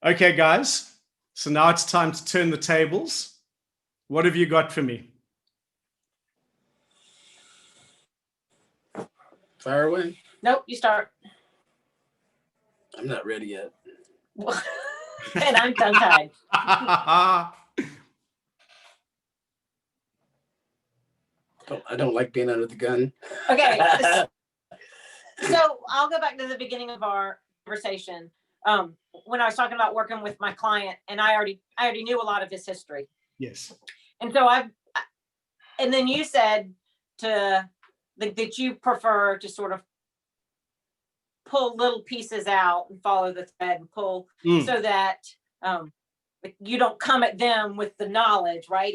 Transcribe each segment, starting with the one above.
Okay, guys. So now it's time to turn the tables. What have you got for me? Fire away. Nope, you start. I'm not ready yet. And I'm tongue-tied. I don't like being under the gun. Okay. So I'll go back to the beginning of our conversation. When I was talking about working with my client, and I already knew a lot of his history. Yes. And so and then you said that you prefer to sort of pull little pieces out and follow the thread and pull so that you don't come at them with the knowledge, right?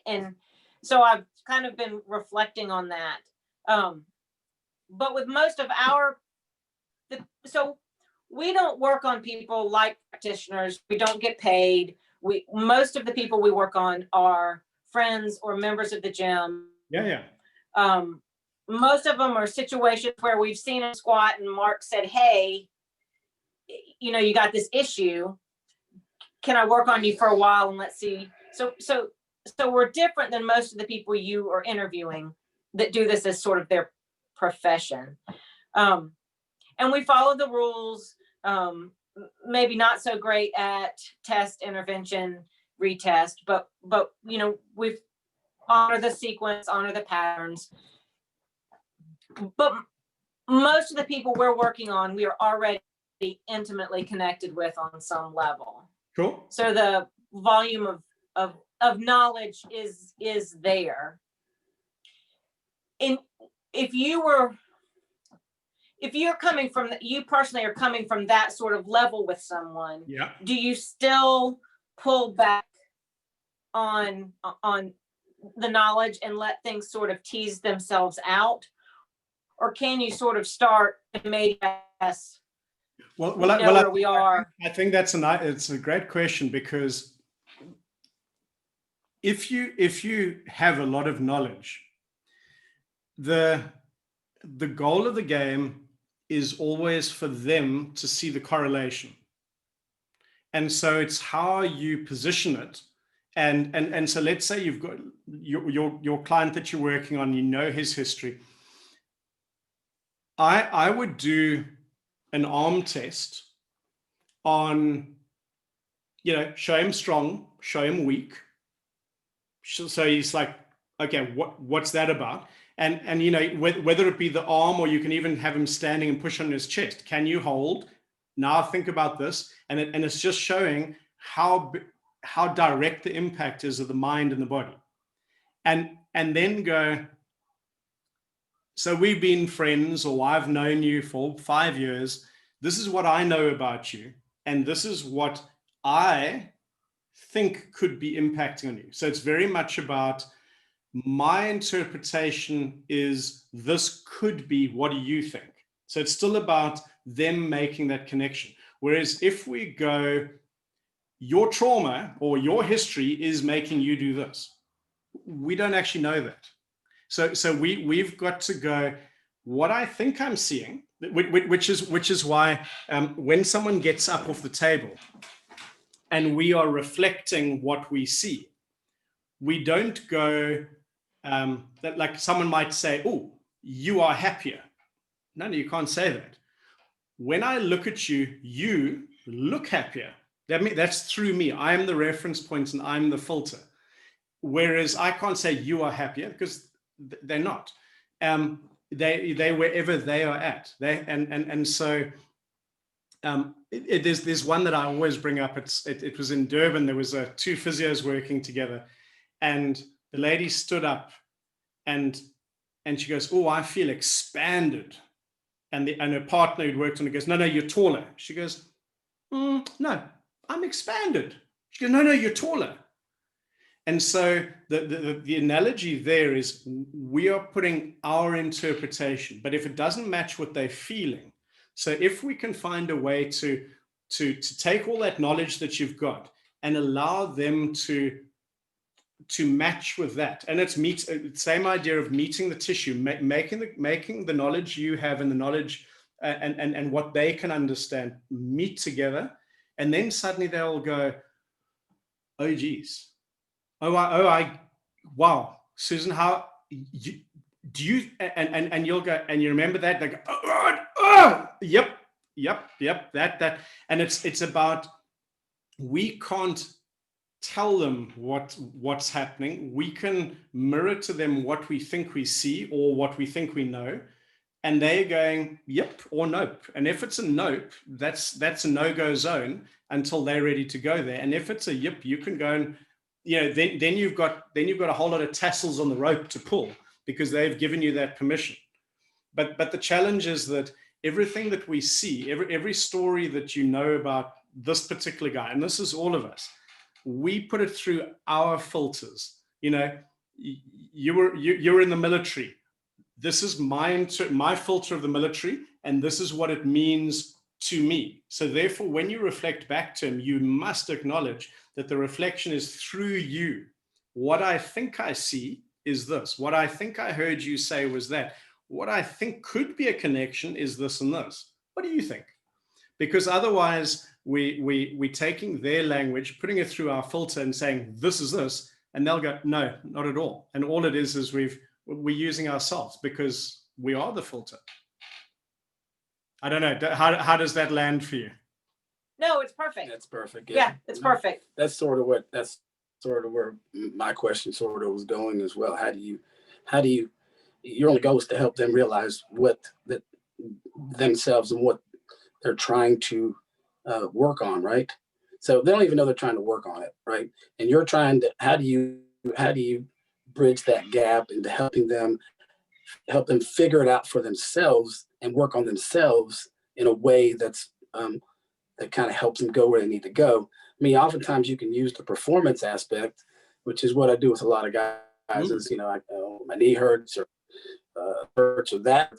And so I've kind of been reflecting on that. But with most of so we don't work on people like practitioners. We don't get paid. Most of the people we work on are friends or members of the gym. Yeah. Most of them are situations where we've seen a squat and Mark said, hey, you got this issue. Can I work on you for a while and let's see? So we're different than most of the people you are interviewing that do this as sort of their profession. And we follow the rules, maybe not so great at test, intervention, retest, but we've honor the sequence, honor the patterns. But most of the people we're working on, we are already intimately connected with on some level. Cool. So the volume of knowledge is there. And if you're coming from you personally are coming from that sort of level with someone, yeah, do you still pull back on the knowledge and let things sort of tease themselves out? Or can you sort of start and maybe guess where we are? I think it's a great question, because if you have a lot of knowledge, the goal of the game is always for them to see the correlation. And so it's how you position it. And so let's say you've got your client that you're working on, his history. I would do an arm test on, show him strong, show him weak. So he's like, okay, what's that about? And whether it be the arm, or you can even have him standing and push on his chest. Can you hold? Now think about this. And it's just showing how direct the impact is of the mind and the body. And then go, so we've been friends, or I've known you for 5 years. This is what I know about you. And this is what I think could be impacting on you. So it's very much about, my interpretation is this could be, what do you think? So it's still about them making that connection. Whereas if we go, your trauma or your history is making you do this, we don't actually know that. So we've got to go, what I think I'm seeing, which is why when someone gets up off the table and we are reflecting what we see, we don't go that, like someone might say, oh, you are happier. No, you can't say that. When I look at you, you look happier. That's through me. I am the reference point and I'm the filter. Whereas I can't say you are happier, because they're not. They wherever they are at. So there's one that I always bring up. It was in Durban. There was two physios working together, and the lady stood up and she goes, oh, I feel expanded. And her partner who'd worked on it goes, no, you're taller. She goes, no, I'm expanded. She goes, no, you're taller. And so the analogy there is, we are putting our interpretation, but if it doesn't match what they're feeling, so if we can find a way to take all that knowledge that you've got and allow them to match with that, and it's same idea of meeting the tissue, making the knowledge you have and the knowledge and what they can understand meet together, And then suddenly they'll go, oh, geez. Wow, Susan, how do you, and you'll go, and you remember that, they go, yep, that. And it's about, we can't tell them what's happening. We can mirror to them what we think we see or what we think we know. And they're going, yep or nope. And if it's a nope, that's a no-go zone until they're ready to go there. And if it's a yep, you can go and, then you've got a whole lot of tassels on the rope to pull, because they've given you that permission. But the challenge is that everything that we see, every story that you know about this particular guy, and this is all of us, we put it through our filters. You were in the military. This is my filter of the military, and this is what it means to me. So therefore, when you reflect back to him, you must acknowledge that the reflection is through you. What I think I see is this. What I think I heard you say was that. What I think could be a connection is this and this. What do you think? Because otherwise, we're taking their language, putting it through our filter and saying, this is this, and they'll go, no, not at all. And all it is we're using ourselves, because we are the filter. I don't know. How does that land for you? No, it's perfect. That's perfect. Yeah, it's perfect. That's sort of where my question sort of was going as well. How do you, your only goal is to help them realize that themselves and what they're trying to work on, right? So they don't even know they're trying to work on it, right? And you're trying to, how do you bridge that gap into help them figure it out for themselves and work on themselves in a way that's that kind of helps them go where they need to go. I mean, oftentimes you can use the performance aspect, which is what I do with a lot of guys. Is my knee hurts or that.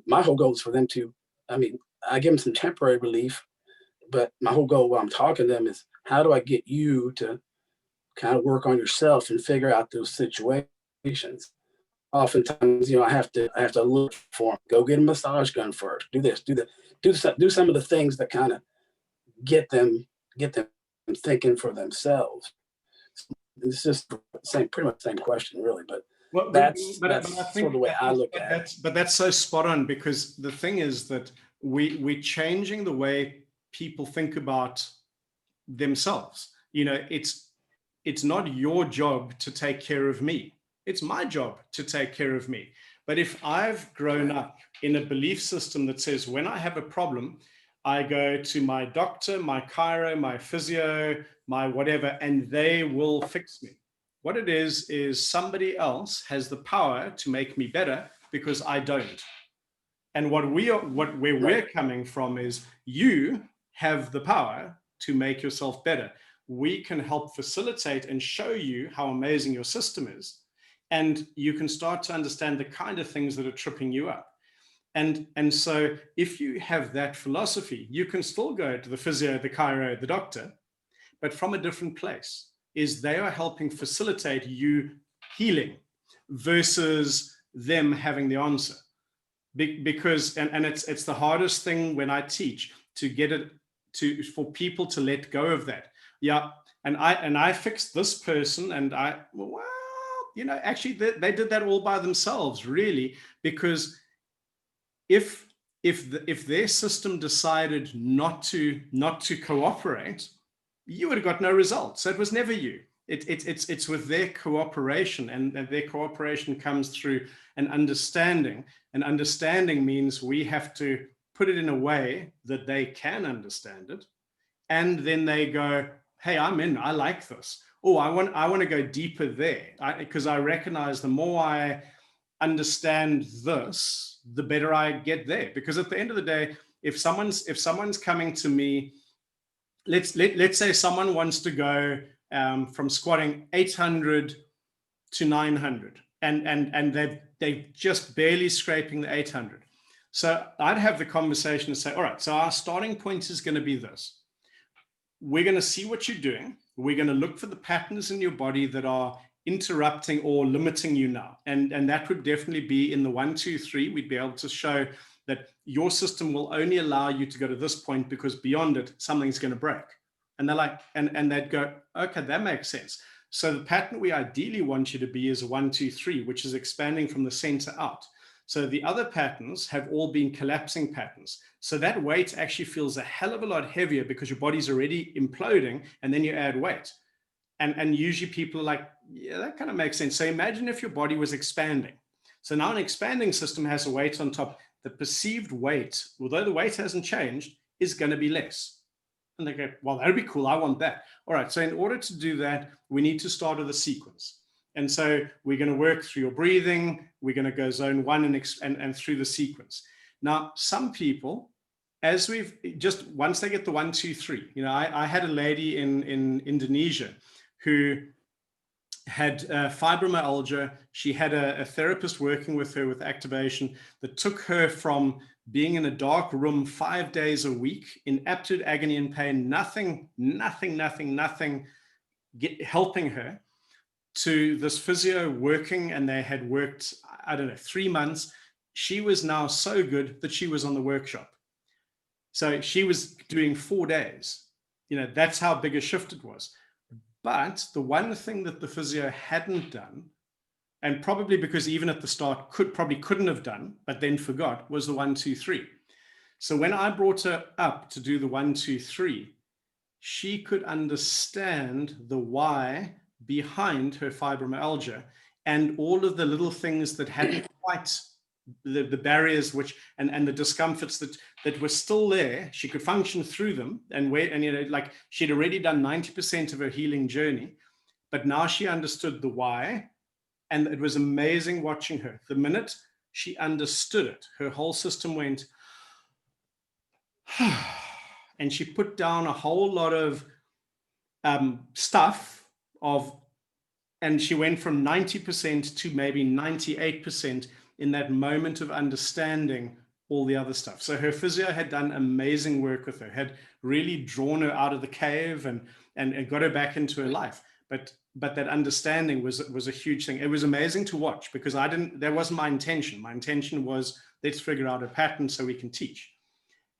My whole goal is for them to. I mean, I give them some temporary relief, but my whole goal while I'm talking to them is, how do I get you to kind of work on yourself and figure out those situations? Oftentimes, I have to look for them. Go get a massage gun first. Do this. Do some of the things that kind of get them thinking for themselves. It's just pretty much the same question, really. But that's sort of the way I look at it. But that's so spot on, because the thing is that we're changing the way people think about themselves. It's not your job to take care of me. It's my job to take care of me. But if I've grown up in a belief system that says, when I have a problem, I go to my doctor, my chiro, my physio, my whatever, and they will fix me. What it is somebody else has the power to make me better because I don't. And where we're coming from is, you have the power to make yourself better. We can help facilitate and show you how amazing your system is. And you can start to understand the kind of things that are tripping you up. And so if you have that philosophy, you can still go to the physio, the chiro, the doctor, but from a different place. Is they are helping facilitate you healing versus them having the answer. Because, and it's the hardest thing when I teach, to get it for people to let go of that. Yeah. And I fixed this person, and actually they did that all by themselves, really, because if their system decided not to cooperate, you would have got no results. So it was never you. It's with their cooperation, and their cooperation comes through an understanding. And understanding means we have to put it in a way that they can understand it, and then they go, hey, I'm in. I like this. Oh, I want to go deeper there, because I recognize the more I understand this, the better I get there. Because at the end of the day, if someone's coming to me, let's say someone wants to go from squatting 800 to 900, and they're just barely scraping the 800. So I'd have the conversation and say, all right, so our starting point is going to be this. We're going to see what you're doing. We're going to look for the patterns in your body that are interrupting or limiting you now. And that would definitely be in the 1, 2, 3. We'd be able to show that your system will only allow you to go to this point because beyond it, something's going to break. And they're like, and they'd go, okay, that makes sense. So the pattern we ideally want you to be is a 1, 2, 3, which is expanding from the center out. So the other patterns have all been collapsing patterns. So that weight actually feels a hell of a lot heavier because your body's already imploding, and then you add weight. And usually people are like, yeah, that kind of makes sense. So imagine if your body was expanding. So now an expanding system has a weight on top. The perceived weight, although the weight hasn't changed, is going to be less. And they go, well, that'd be cool. I want that. All right. So in order to do that, we need to start with a sequence. And so we're going to work through your breathing. We're going to go zone 1 and through the sequence. Now, some people, as we've just, once they get the 1, 2, 3, you know, I had a lady in Indonesia who had fibromyalgia. She had a therapist working with her with activation that took her from being in a dark room 5 days a week in absolute agony and pain, nothing helping her, to this physio working, and they had worked, I don't know, 3 months. She was now so good that she was on the workshop. So she was doing 4 days. You know, that's how big a shift it was. But the one thing that the physio hadn't done, and probably because even at the start probably couldn't have done, but then forgot, was the 1, 2, 3. So when I brought her up to do the 1, 2, 3, she could understand the why behind her fibromyalgia and all of the little things that hadn't quite, the barriers which and the discomforts that were still there. She could function through them, and you know, like she'd already done 90% of her healing journey, but now she understood the why. And it was amazing watching her. The minute she understood it, her whole system went, and she put down a whole lot of stuff and she went from 90% to maybe 98% in that moment of understanding all the other stuff. So her physio had done amazing work with her, had really drawn her out of the cave and got her back into her life. But that understanding was a huge thing. It was amazing to watch because that wasn't my intention. My intention was, let's figure out a pattern so we can teach.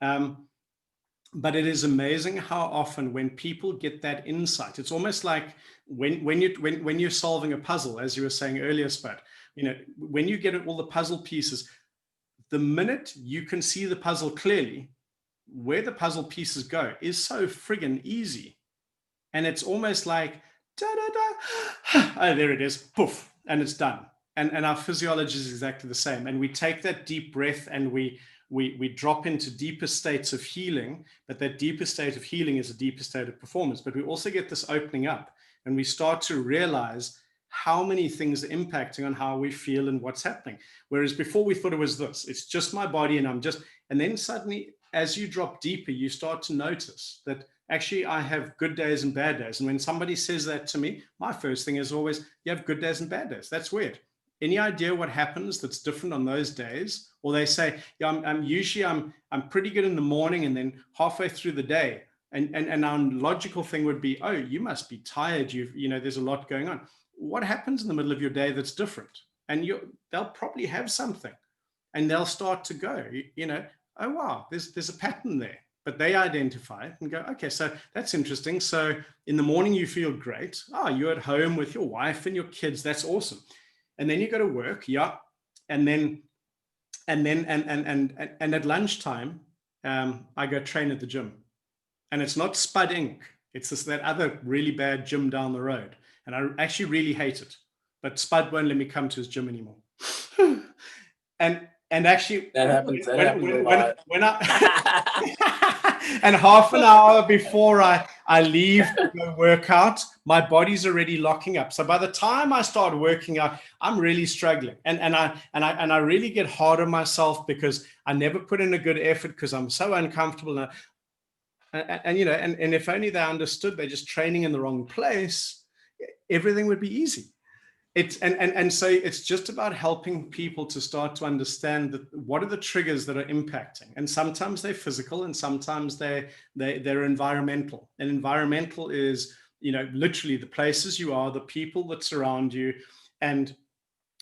But it is amazing how often when people get that insight, it's almost like when you're solving a puzzle, as you were saying earlier, Spud, you know, when you get all the puzzle pieces, the minute you can see the puzzle clearly, where the puzzle pieces go is so friggin' easy. And it's almost like, da, da, da. Oh, there it is, poof, and it's done. And our physiology is exactly the same. And we take that deep breath and we drop into deeper states of healing, but that deeper state of healing is a deeper state of performance. But we also get this opening up and we start to realize how many things are impacting on how we feel and what's happening. Whereas before we thought it was this, it's just my body and then suddenly as you drop deeper, you start to notice that actually I have good days and bad days. And when somebody says that to me, my first thing is always, you have good days and bad days. That's weird. Any idea what happens that's different on those days? Or they say, yeah, I'm pretty good in the morning and then halfway through the day. And our logical thing would be, oh, you must be tired. You know, there's a lot going on. What happens in the middle of your day that's different? And they'll probably have something and they'll start to go, you know, oh, wow, there's a pattern there. But they identify it and go, okay, so that's interesting. So in the morning, you feel great. Oh, you're at home with your wife and your kids. That's awesome. And then you go to work. Yeah. And at lunchtime, I go train at the gym. And it's not Spud Inc. It's that other really bad gym down the road. And I actually really hate it. But Spud won't let me come to his gym anymore. And actually, that happens. When I and half an hour before I leave to go work out, my body's already locking up. So by the time I start working out, I'm really struggling, and I really get hard on myself because I never put in a good effort because I'm so uncomfortable. And you know, and if only they understood they're just training in the wrong place, everything would be easy. So it's just about helping people to start to understand that what are the triggers that are impacting, and sometimes they're physical and sometimes they're environmental. And environmental is, you know, literally the places you are, the people that surround you, and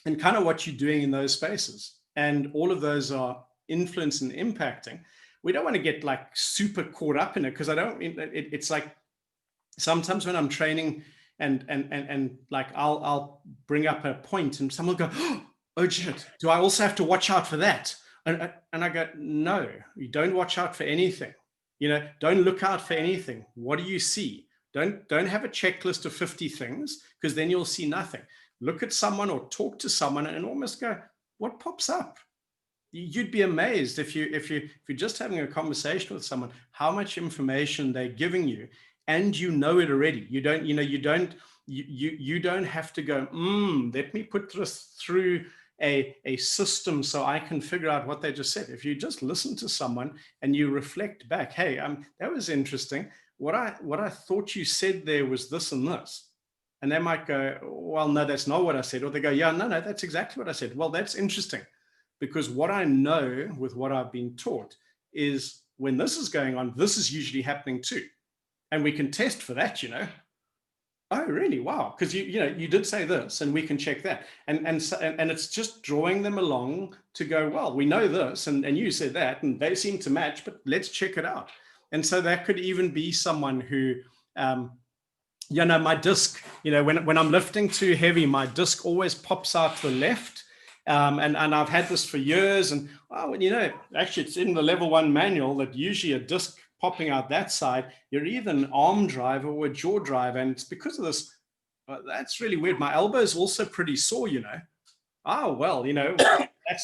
kind of what you're doing in those spaces. And all of those are influence and impacting, we don't want to get like super caught up in it, because it's like sometimes when I'm training and like I'll bring up a point and someone will go, oh shit, do I also have to watch out for that? And I go, no, you don't watch out for anything. Don't look out for anything. What do you see? Don't have a checklist of 50 things, because then you'll see nothing. Look at someone or talk to someone and almost go, what pops up? You'd be amazed if you're just having a conversation with someone, how much information they're giving you, and you know it already. You don't have to go, let me put this through a system so I can figure out what they just said. If you just listen to someone and you reflect back, hey, that was interesting. What I thought you said there was this and this. And they might go, well, no, that's not what I said. Or they go, yeah, no, that's exactly what I said. Well, that's interesting, because what I know with what I've been taught is when this is going on, this is usually happening too. And we can test for that, Oh, really? Wow. Because you did say this, and we can check that. And it's just drawing them along to go, well, we know this, and you said that, and they seem to match, but let's check it out. And so that could even be someone who, my disc, when I'm lifting too heavy, my disc always pops out to the left. And I've had this for years. And actually it's in the level 1 manual that usually a disc popping out that side, you're either an arm driver or a jaw driver. And it's because of this. That's really weird. My elbow is also pretty sore, Oh, well,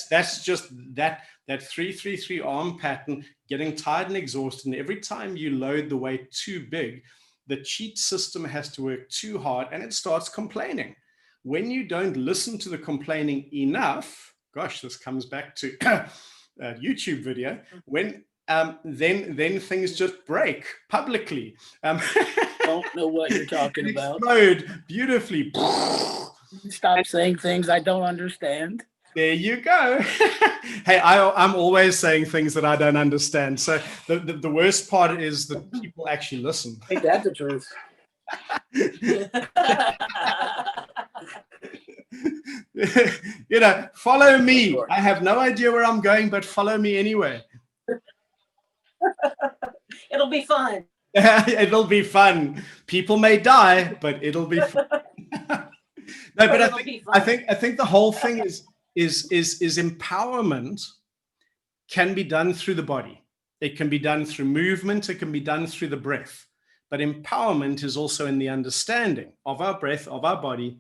that's just that 3-3-3 arm pattern getting tired and exhausted. And every time you load the weight too big, the cheat system has to work too hard and it starts complaining. When you don't listen to the complaining enough, gosh, this comes back to a YouTube video, when then things just break publicly. Don't know what you're talking about. Explode beautifully. Stop saying things I don't understand. There you go. Hey, I'm always saying things that I don't understand. So the worst part is that people actually listen. Ain't that the truth? Follow me. I have no idea where I'm going, but follow me anyway. It'll be fun. It'll be fun. People may die, but it'll be fun. No, but I think the whole thing is empowerment can be done through the body. It can be done through movement. It can be done through the breath. But empowerment is also in the understanding of our breath, of our body,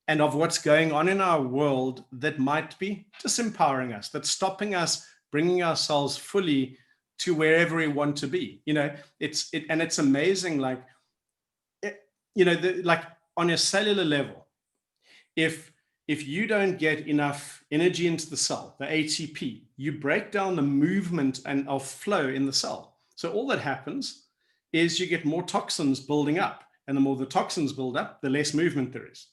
and of what's going on in our world that might be disempowering us, that's stopping us bringing ourselves fully to wherever we want to be. It's amazing, like on a cellular level, if you don't get enough energy into the cell, the ATP, you break down the movement and of flow in the cell. So all that happens is you get more toxins building up, and the more the toxins build up, the less movement there is.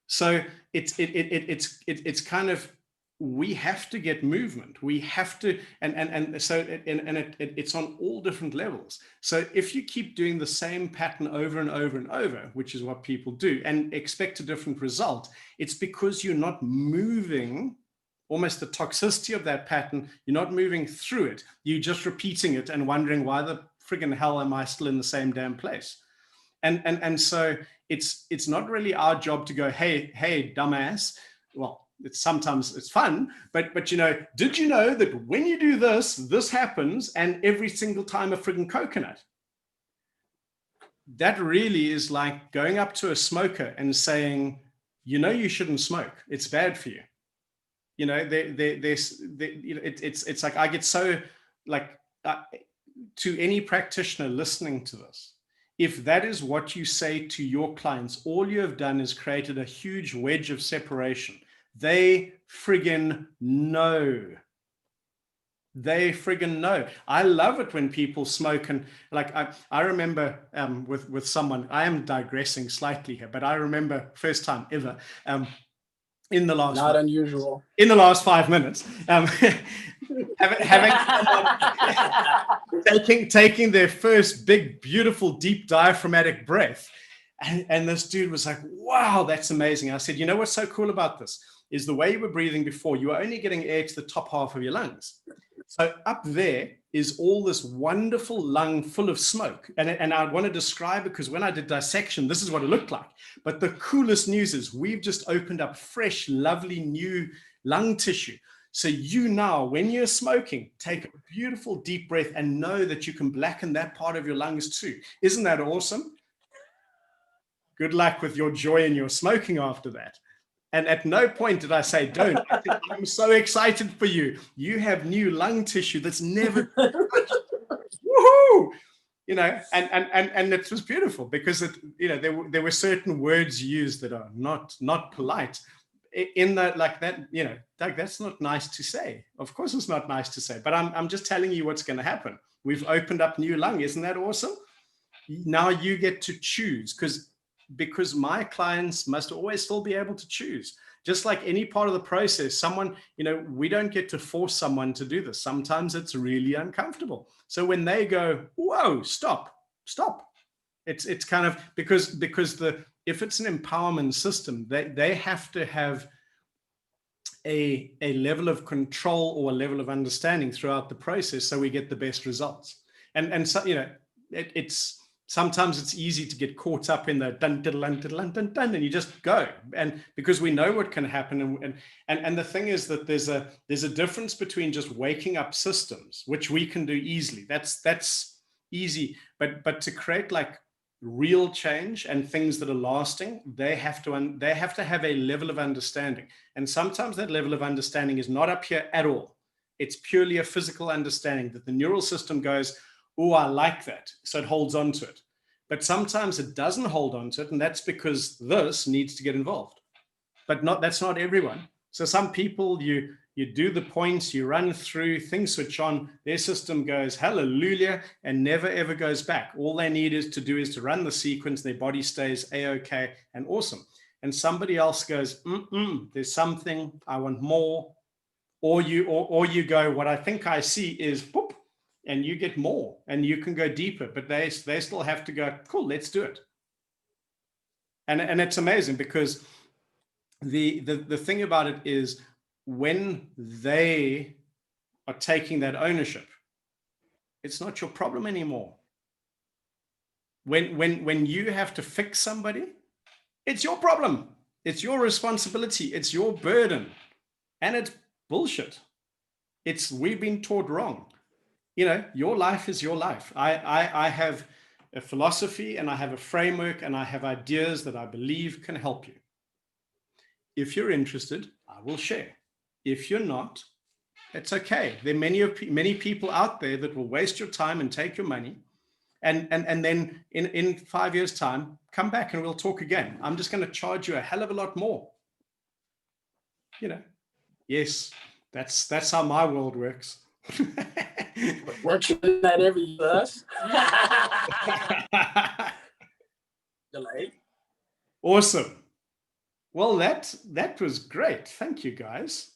So it's kind of, we have to get movement. We have to, it's on all different levels. So if you keep doing the same pattern over and over and over, which is what people do, and expect a different result, it's because you're not moving. Almost the toxicity of that pattern, you're not moving through it. You're just repeating it and wondering, why the friggin' hell am I still in the same damn place? And so it's not really our job to go, hey, dumbass. Well, sometimes it's fun, but did you know that when you do this, this happens, and every single time a friggin' coconut? That really is like going up to a smoker and saying, you shouldn't smoke. It's bad for you. It's like, I get so like, to any practitioner listening to this, if that is what you say to your clients, all you have done is created a huge wedge of separation. They friggin' know. They friggin' know. I love it when people smoke, and like I remember with someone, I am digressing slightly here, but I remember first time ever in the last not unusual in the last 5 minutes, having taking their first big, beautiful, deep diaphragmatic breath, and this dude was like, "Wow, that's amazing." I said, "You know what's so cool about this is the way you were breathing before, you were only getting air to the top half of your lungs. So up there is all this wonderful lung full of smoke. And I want to describe it because when I did dissection, this is what it looked like. But the coolest news is we've just opened up fresh, lovely new lung tissue. So you now, when you're smoking, take a beautiful deep breath and know that you can blacken that part of your lungs too. Isn't that awesome? Good luck with your joy and your smoking after that. And at no point did I say, don't. I think, I'm so excited for you. You have new lung tissue that's never, woohoo! You know, and it was beautiful because it, you know, there were certain words used that are not polite in that, like that, you know, Doug, that's not nice to say. Of course it's not nice to say, but I'm just telling you what's going to happen. We've opened up new lung. Isn't that awesome? Now you get to choose because my clients must always still be able to choose. Just like any part of the process, someone, you know, we don't get to force someone to do this. Sometimes it's really uncomfortable. So when they go, whoa, stop. It's kind of because if it's an empowerment system, they have to have a level of control or a level of understanding throughout the process so we get the best results. And so, you know, it's sometimes it's easy to get caught up in the dun dun dun dun dun dun, and you just go. And because we know what can happen, and the thing is that there's a difference between just waking up systems, which we can do easily. That's easy, but to create like real change and things that are lasting, they have to have a level of understanding. And sometimes that level of understanding is not up here at all. It's purely a physical understanding that the neural system goes, oh, I like that. So it holds on to it. But sometimes it doesn't hold on to it. And that's because this needs to get involved. But that's not everyone. So some people, you do the points, you run through, things switch on, their system goes hallelujah and never ever goes back. All they need is to run the sequence, their body stays a-okay and awesome. And somebody else goes, there's something, I want more. Or you go, what I think I see is boop, and you get more and you can go deeper, but they still have to go, cool, let's do it. And it's amazing because the thing about it is when they are taking that ownership, it's not your problem anymore. When you have to fix somebody, it's your problem. It's your responsibility. It's your burden. And it's bullshit. We've been taught wrong. You know, your life is your life. I have a philosophy and I have a framework and I have ideas that I believe can help you. If you're interested, I will share. If you're not, it's okay. There are many people out there that will waste your time and take your money. And then in 5 years' time, come back and we'll talk again. I'm just going to charge you a hell of a lot more. You know, yes, that's how my world works. Weren't you doing that every us? Delay. Awesome. Well, that was great. Thank you, guys.